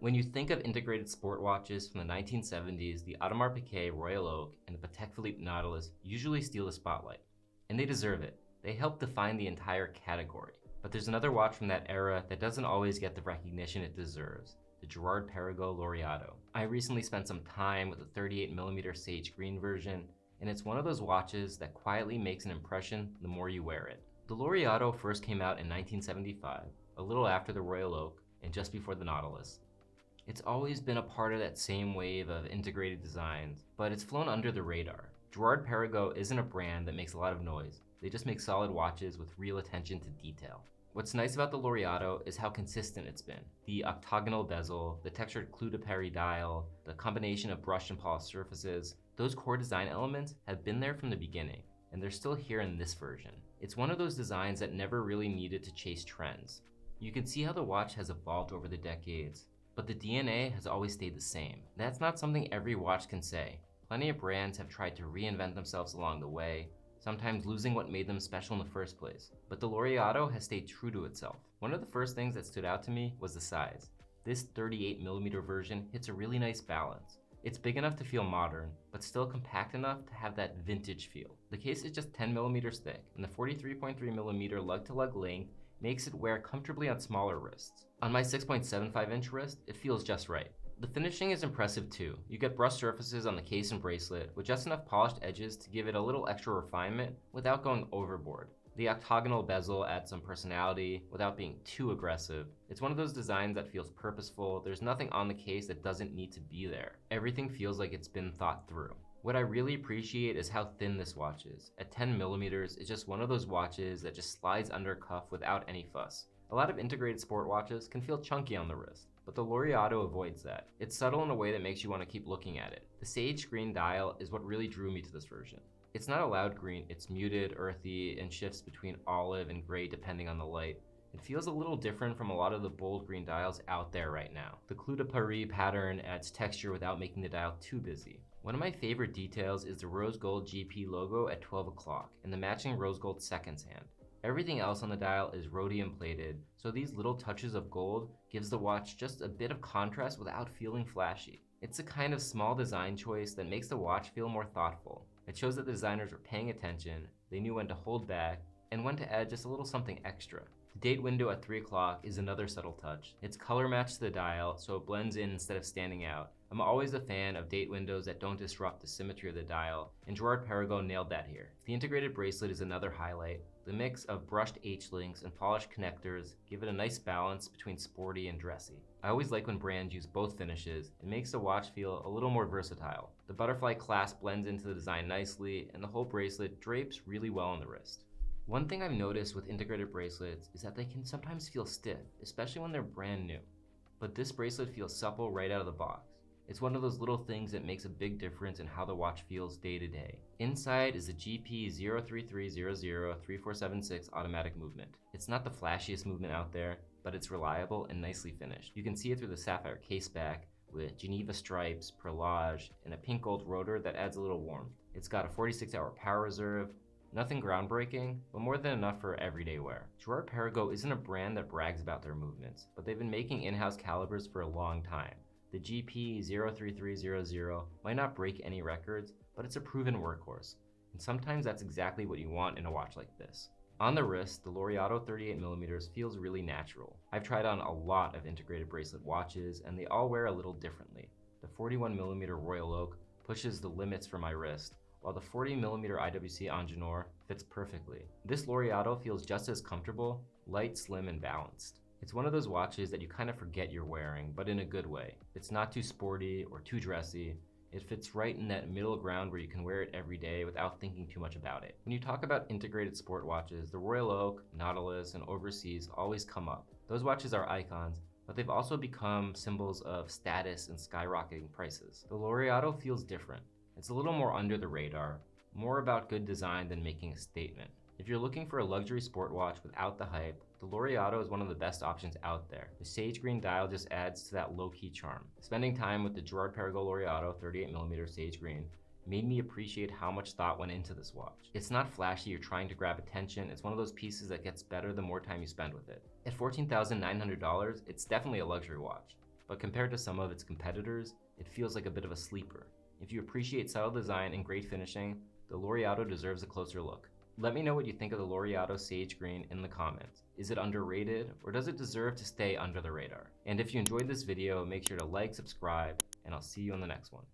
When you think of integrated sport watches from the 1970s, the Audemars Royal Oak and the Patek Philippe Nautilus usually steal the spotlight. And they deserve it. They help define the entire category. But there's another watch from that era that doesn't always get the recognition it deserves, the Girard-Perregaux Laureato. I recently spent some time with the 38mm sage green version, and it's one of those watches that quietly makes an impression the more you wear it. The Laureato first came out in 1975, a little after the Royal Oak and just before the Nautilus. It's always been a part of that same wave of integrated designs, but it's flown under the radar. Girard-Perregaux isn't a brand that makes a lot of noise. They just make solid watches with real attention to detail. What's nice about the Laureato is how consistent it's been. The octagonal bezel, the textured clou de Paris dial, the combination of brushed and polished surfaces, those core design elements have been there from the beginning, and they're still here in this version. It's one of those designs that never really needed to chase trends. You can see how the watch has evolved over the decades, but the DNA has always stayed the same. That's not something every watch can say. Plenty of brands have tried to reinvent themselves along the way, sometimes losing what made them special in the first place. But the Laureato has stayed true to itself. One of the first things that stood out to me was the size. This 38mm version hits a really nice balance. It's big enough to feel modern, but still compact enough to have that vintage feel. The case is just 10mm thick, and the 43.3mm lug-to-lug length makes it wear comfortably on smaller wrists. On my 6.75-inch wrist, it feels just right. The finishing is impressive too. You get brushed surfaces on the case and bracelet with just enough polished edges to give it a little extra refinement without going overboard. The octagonal bezel adds some personality without being too aggressive. It's one of those designs that feels purposeful. There's nothing on the case that doesn't need to be there. Everything feels like it's been thought through. What I really appreciate is how thin this watch is. At 10mm, it's just one of those watches that just slides under cuff without any fuss. A lot of integrated sport watches can feel chunky on the wrist, but the Laureato avoids that. It's subtle in a way that makes you want to keep looking at it. The sage green dial is what really drew me to this version. It's not a loud green, it's muted, earthy, and shifts between olive and gray depending on the light. It feels a little different from a lot of the bold green dials out there right now. The clou de Paris pattern adds texture without making the dial too busy. One of my favorite details is the rose gold GP logo at 12 o'clock and the matching rose gold seconds hand. Everything else on the dial is rhodium plated, so these little touches of gold gives the watch just a bit of contrast without feeling flashy. It's a kind of small design choice that makes the watch feel more thoughtful. It shows that the designers were paying attention, they knew when to hold back, and when to add just a little something extra. The date window at 3 o'clock is another subtle touch. It's color matched to the dial, so it blends in instead of standing out. I'm always a fan of date windows that don't disrupt the symmetry of the dial, and Girard-Perregaux nailed that here. The integrated bracelet is another highlight. The mix of brushed H-links and polished connectors give it a nice balance between sporty and dressy. I always like when brands use both finishes. It makes the watch feel a little more versatile. The butterfly clasp blends into the design nicely, and the whole bracelet drapes really well on the wrist. One thing I've noticed with integrated bracelets is that they can sometimes feel stiff, especially when they're brand new. But this bracelet feels supple right out of the box. It's one of those little things that makes a big difference in how the watch feels day to day. Inside is the GP033003476 automatic movement. It's not the flashiest movement out there, but it's reliable and nicely finished. You can see it through the sapphire caseback with Geneva stripes, perlage, and a pink gold rotor that adds a little warmth. It's got a 46-hour power reserve. Nothing groundbreaking, but more than enough for everyday wear. Girard-Perregaux isn't a brand that brags about their movements, but they've been making in-house calibers for a long time. The GP03300 might not break any records, but it's a proven workhorse, and sometimes that's exactly what you want in a watch like this. On the wrist, the Laureato 38mm feels really natural. I've tried on a lot of integrated bracelet watches, and they all wear a little differently. The 41mm Royal Oak pushes the limits for my wrist, while the 40mm IWC Angenour fits perfectly. This Laureato feels just as comfortable, light, slim, and balanced. It's one of those watches that you kind of forget you're wearing, but in a good way. It's not too sporty or too dressy. It fits right in that middle ground where you can wear it every day without thinking too much about it. When you talk about integrated sport watches, the Royal Oak, Nautilus, and Overseas always come up. Those watches are icons, but they've also become symbols of status and skyrocketing prices. The Laureato feels different. It's a little more under the radar, more about good design than making a statement. If you're looking for a luxury sport watch without the hype, the Laureato is one of the best options out there. The sage green dial just adds to that low-key charm. Spending time with the Girard-Perregaux Laureato 38mm sage green made me appreciate how much thought went into this watch. It's not flashy or trying to grab attention. It's one of those pieces that gets better the more time you spend with it. At $14,900, it's definitely a luxury watch. but compared to some of its competitors, it feels like a bit of a sleeper. If you appreciate subtle design and great finishing, the Laureato deserves a closer look. Let me know what you think of the Laureato Sage Green in the comments. Is it underrated, or does it deserve to stay under the radar? And if you enjoyed this video, make sure to like, subscribe, and I'll see you on the next one.